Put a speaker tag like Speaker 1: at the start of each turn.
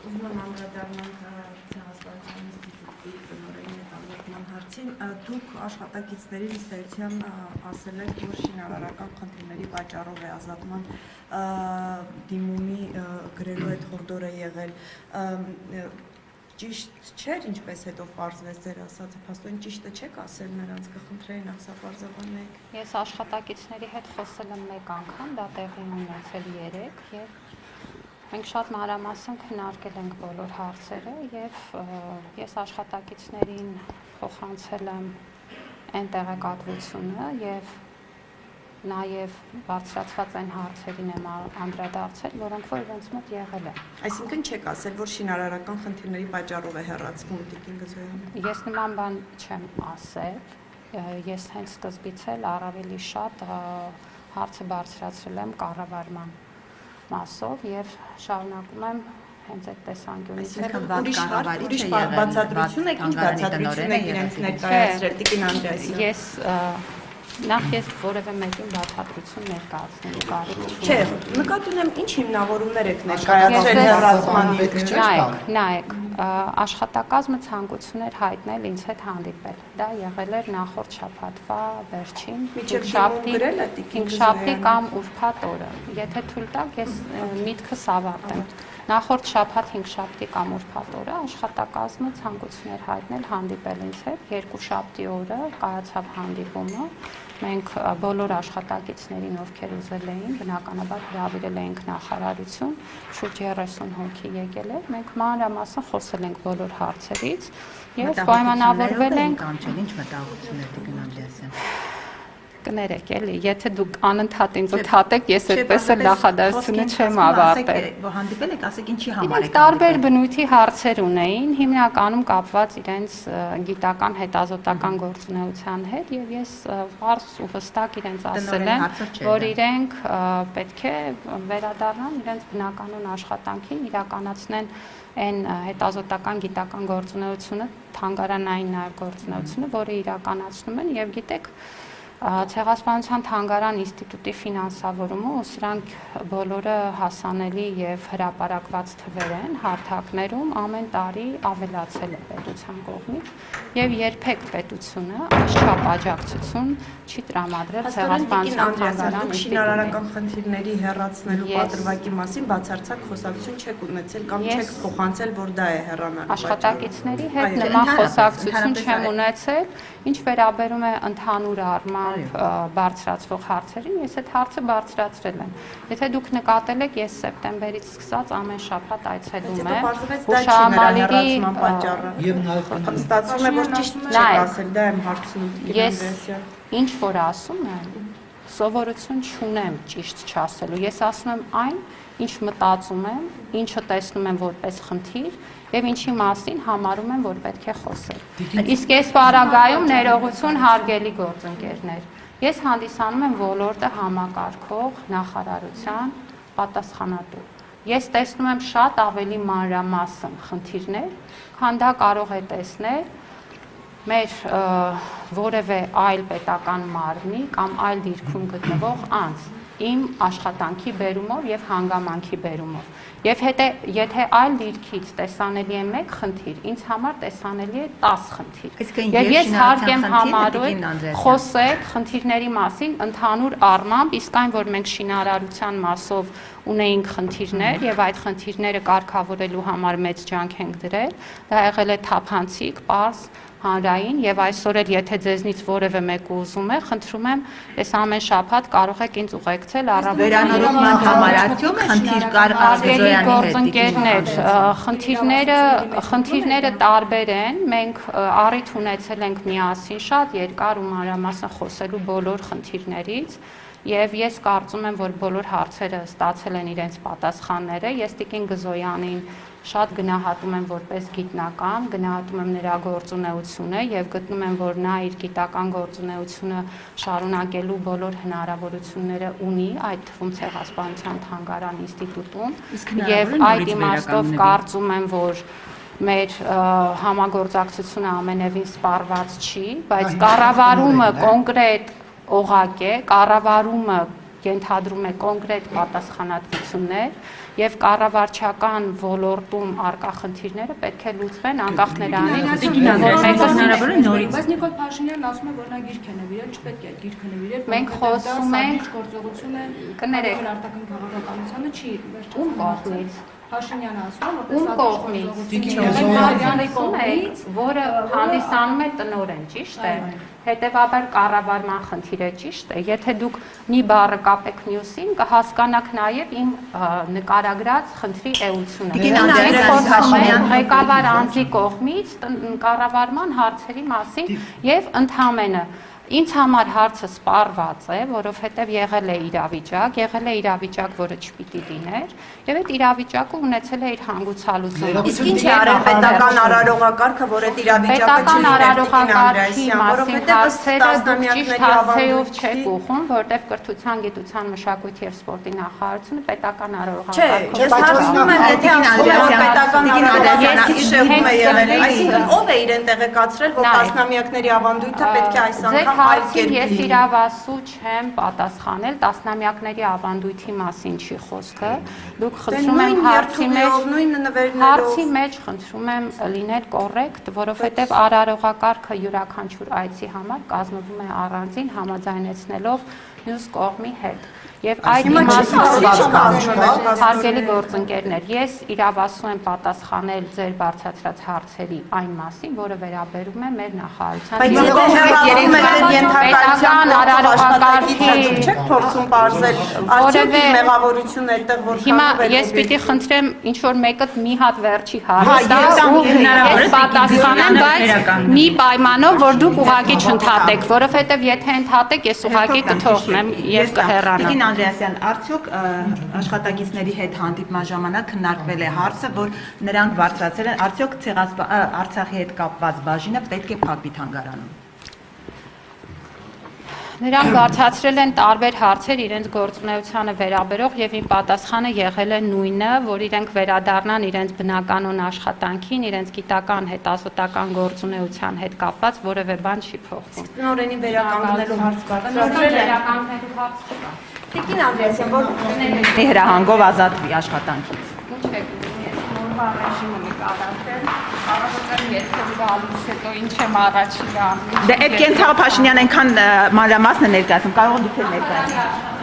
Speaker 1: ուզում եմ անդրադառնալ ցեղասպանության ինստիտուտի տնօրենի հետազոտման հարցին, դուք աշխատակիցներին ըստ էության ասել եք, որ շինարարական խնդիրների պատճառով է ազատման դիմումի գրելու այդ հորդորը եղել, ճիշտ չէր, ինչպես հետո պարզվեց ձեր ասածը, փաստորեն ճիշտը չեք ասել նրանց, կխնդրեի նախ սա պարզաբանեք։
Speaker 2: Ես աշխատակիցների հետ խոսել եմ մեկ անգամ, դա տեղի ունեցել 3 եւ մենք շատ մանրամասն քննարկել ենք բոլոր հարցերը եւ ես աշխատակիցներին փոխանցել եմ այն տեղեկատվությունը եւ նաև բարձրացված այն հարցերին եմ անդրադարձել, որոնք որ իրենց մոտ եղել են։
Speaker 1: Այսինքն չեք ասել, որ շինարարական խնդիրների պատճառով է հեռացվում Տիկին Գզոյանը։
Speaker 2: Ես նման բան չեմ ասել, ես հենց սկզբից էլ առավելի շատ հարցը բարձրացրել եմ կառավարման մասով եւ շարունակում եմ հենց այդ տեսանկյունից
Speaker 1: ուրիշ բացատրություն եք, ինչ բացատրություն եք իրենց ներկայացրել Տիկին Անդրեասյան։
Speaker 2: Ես նախ ես որևէ մեկին բացատրություն ներկայացնելու կարիք չունեմ։
Speaker 1: Չէ, նկատի ունեմ ինչ հիմնավորումներ եք ներկայացրել հեռացմանի։
Speaker 2: Նայեք, աշխատակազմը ցանկություն էր հայտնել ինձ հետ հանդիպել։ Դա եղել էր նախորդ շաբաթվա վերջին, հինգշաբթի կամ ուրբաթ օրը։ Եթե թույլ տաք, ես միտքս ավարտեմ։ Նախորդ շաբաթ հինգշաբթի կամ ուրբաթ օրը աշխատակազմը ցանկություն էր հայտնել հանդիպել ինձ հետ, երկուշաբթի օրը կայացավ հանդիպումը։ Մենք բոլոր աշխատակիցներին, ովքեր ուզել էին, բնականաբար հրավիրել էինք նախարարություն, շուրջ 30 հոգի եկել էր, մենք մանրամասն խոսել ենք բոլոր հարցերից եւ պայմանավորվել ենք
Speaker 3: ինչ մտահոգություններ Տիկին Անդրեասյան։
Speaker 2: Կներեք էլի, եթե դուք անընդհատ ինձ ընդհատեք, ես այդպես էլ նախադասությունը չեմ ավարտել։
Speaker 3: Հանդիպել եք, ասեք ինչի համար եք։
Speaker 2: Տարբեր բնույթի հարցեր ունեին, հիմնականում կապված իրենց գիտական հետազոտական գործունեության հետ եւ ես պարզ ու հստակ իրենց ասել եմ, որ իրենք պետք է վերադառնան իրենց բնականon աշխատանքին, իրականացնեն այն հետազոտական գիտական գործունեությունը, թանգարանային նաեւ գործունեությունը, որը իրականացնում են եւ գիտեք Ցեղասպանության թանգարան ինստիտուտի ֆինանսավորումը ու սրանք բոլորը հասանելի եւ հրապարակված թվեր են հարթակներում ամեն տարի ավելացել է պետության կողմից եւ երբեք պետությունը այսչափ աջակցություն չի տրամադրել Ցեղասպանության թանգարան
Speaker 1: շինարարական խնդիրների հեռացնելու պատրվակի մասին բացարձակ խոսակցություն չեք ունեցել կամ չեք փոխանցել, որ դա է հեռանալու
Speaker 2: աշխատակիցների հետ նման խոսակցություն չեմ ունեցել, ինչ վերաբերում է ընդհանուր առմամբ բարձրացվող հարցերին, ես այդ հարցը բարձրացրել եմ։ Եթե դուք նկատել եք, ես սեպտեմբերից սկսած ամեն շաբաթ այցելում եմ Հուշահամալիրի
Speaker 1: եւ նաեւ ստացվում է, որ ճիշտ չեք ասել, դա եմ հարցնում
Speaker 2: Ես ինչ որ ասում եմ, սովորություն չունեմ ճիշտ չասելու։ Ես ասում եմ այն, ինչ մտածում եմ, ինչը տեսնում եմ որպես խնդիր եւ ինչի մասին համարում եմ, որ պետք է խոսել։ Իսկ այս պարագայում ներողություն հարգելի գործընկերներ։ Ես հանդիսանում եմ ոլորտը համակարգող նախարարության պատասխանատու։ Ես տեսնում եմ շատ ավելի մանրամասն խնդիրներ, քան դա կարող է տեսնել մեր որևէ այլ պետական մարմնի կամ այլ դիրքում գտնվող անձ իմ աշխատանքի բերումով եւ հանգամանքի բերումով։ Եվ եթե այլ դիրքից տեսանելի է մեկ խնդիր, ինձ համար տեսանելի է 10 խնդիր։ Եվ ես հարկ եմ համարում խոսել խնդիրների մասին ընդհանուր առմամբ, իսկ այն, որ մենք շինարարության մասով ունեինք խնդիրներ եւ այդ խնդիրները կարգավորելու համար մեծ ջանք ենք դրել, դա եղել է թափանցիկ, պարզ հանրային եւ այսօր էլ եթե ձեզնից որևէ մեկը ուզում է, խնդրում եմ, այս ամեն շաբաթ կարող եք ինձ ուղեկցել
Speaker 3: վերանորոգման համարաչում խնդիր կար
Speaker 2: գործընկերներ, խնդիրները տարբեր են, մենք առիթ ունեցել ենք միասին շատ երկար ու մանրամասն խոսելու բոլոր խնդիրներից Եվ ես կարծում եմ, որ բոլոր հարցերը ստացել են իրենց պատասխանները, ես Տիկին Գզոյանին շատ գնահատում եմ որպես գիտնական, գնահատում եմ նրա գործունեությունը եւ գտնում եմ, որ նա իր գիտական գործունեությունը շարունակելու բոլոր հնարավորությունները ունի, այդ թվում Ցեղասպանության թանգարան ինստիտուտում եւ այդ իմաստով կարծում եմ, որ մեր համագործակցությունը ամենևին սպառված չի, բայց կառավարումը կոնկրետ օղակ է, կառավարումը ենթադրում է կոնկրետ պատասխանատվություններ եւ կառավարչական ոլորտում արկա խնդիրները պետք է լուծվեն անկախ նրանից,
Speaker 4: Բայց Նիկոլ Փաշինյանն ասում է, որ նա գիրք է նվիրել, չպետք է գիրք նվիրել։
Speaker 2: Մենք խոսում ենք
Speaker 4: գործողությունը
Speaker 2: կներեք
Speaker 4: արտաքին քաղաքականությանը չի
Speaker 2: ում կողմից
Speaker 4: Փաշինյանը ասում է,
Speaker 2: ում կողմից, որը հանդիսանում է տնօրեն, ճիշտ է։ Հետևաբար կառավարման խնդիր է, ճիշտ է։ Եթե դուք մի բառը կապեք մյուսին, կհասկանաք նաև իմ նկարագրած խնդրի էությունը։ Ղեկավար անձի կողմից կառավարման հարցերի մասին եւ ընդհանրապես Ինձ համար հարցը սպառված է, որովհետև եղել է իրավիճակ, որը չպիտի լիներ, եւ այդ իրավիճակը ունեցել է իր հանգուցալուծումը։
Speaker 1: Իսկ ինչ է արել պետական արարողակարգը, որ այդ իրավիճակը
Speaker 2: չեք ուղղում, որտեղ կրթության, գիտության, մշակույթի եւ սպորտի նախարարությունը պետական արարողակարգով։
Speaker 1: Ես հարցնում եմ, եթե պետական արարողակարգի շեղում է եղել, այսինքն ով է իրեն տեղեկացրել, որ տասնամյակների ավանդույթը պետք է այս անգամ
Speaker 2: Ես իրավասու չեմ պատասխանել, տասնամյակների ավանդույթի մասին չի խոսքը։ Դուք խնդրում եմ հարցի մեջ խնդրում եմ լինել կոռեկտ, որովհետև արարողակարգը յուրաքանչյուր այցի համար կազմվում է առանձին համաձայնեցնելով մյուս կողմի հետ։ Եվ այդ հարգելի գործընկերներ, ես իրավասու եմ պատասխանել ձեր բարձրացրած հարցերի այն մասին, որը վերաբերում է մեր նախարարության։
Speaker 1: Բայց եթե պետական արարողակարգի չեք փորձում բարձել, արդյոք մեղավորություն այդտեղ որքանով է։
Speaker 2: Հիմա ես պիտի խնդրեմ ինչ որ մեկը մի հատ վերջի հարցը ես պատասխանեմ, բայց մի պայմանով, որ դուք ուղղակի չընդհատեք, որովհետև եթե ընդհատեք, ես ուղղակի կթողնեմ եւ կհեռանամ։
Speaker 3: Անդրեասյան, արդյոք աշխատակիցների հետ հանդիպման ժամանակ քննարկվել է հարցը, որ նրանք բարձրացել են, արդյոք Արցախի հետ կապված բաժինը պետք է փակվի թանգարանում։
Speaker 2: Նրանք բարձրացրել են տարբեր հարցեր իրենց գործունեությանը վերաբերող եւ իմ պատասխանը եղել է նույնը, որ իրենք վերադառնան իրենց բնականon աշխատանքին, իրենց գիտական հետազոտական գործունեության հետ կապված որևէ բան չի փոխվում։
Speaker 1: Տնօրենի վերականգնելու հարց բարձրացրել է։ Տիկին Անդրեասյան, որ
Speaker 3: հրահանգով ազատվի աշխատանքից։
Speaker 2: Ինչ է գնում, ես նորմալ ռեժիմը նկարագրել, կարող եմ եթե գալուց հետո ինչ եմ առաջին անում։
Speaker 3: Դե այդ կենցաղը Փաշինյան այնքան մանրամասն է ներկայացնում, կարող դուք էլ ներկայացնեք։